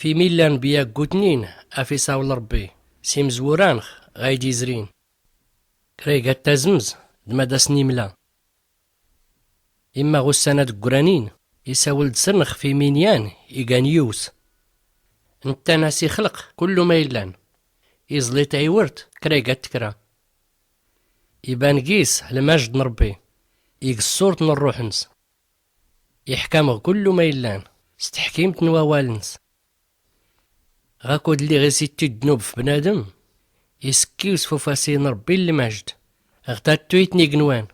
في ميلان بياك قوتنين أفي ساول ربي سيمزورانخ غايدي زرين كريغا تازمز دمادا سنيملا إما غسانا دقرانين يساول دسرنخ في مينيان إيغانيوس نتا ناسي خلق كل ما يلان إزلي تايورت كريغا تكرا يبان قيس المجد نربي يقصورت نروحنس يحكم كل ما يلان استحكيمت نواوالنس غاكود اللي غيسيتي الذنوب في بنادم يسكيوس فوفاسين ربي المجد اغتاد تويتني قنوان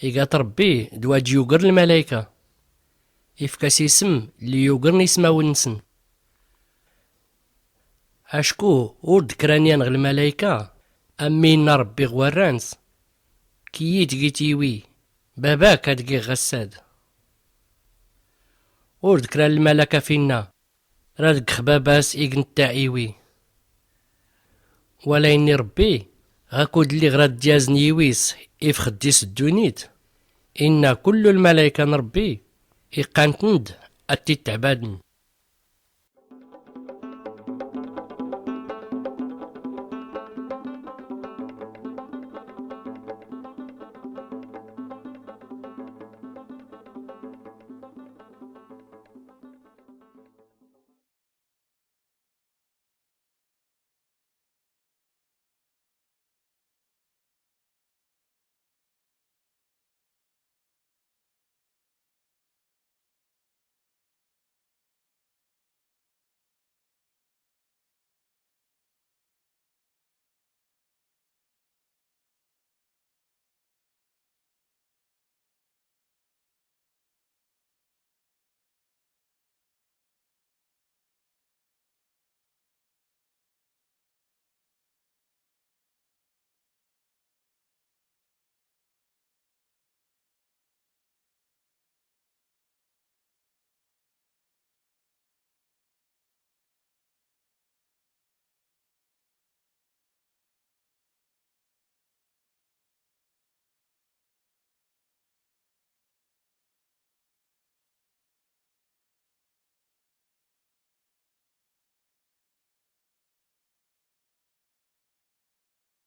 إيقات ربي دواج يوقر الملايكة يفكاس يسم اللي يوقرني يسماو نسن عشكو ورد كرانيان غ الملايكة أمين ربي غوارانس كي يتقيتيوي باباك هدقي غساد ورد كران الملكة فينا رادق خباباس إيقن تاعيوي ولا إني ربي غاكود اللي غراد ديازني يويس إفخديس الدونيت إن كل الملايكة نربي إقانتند أتي تعبادن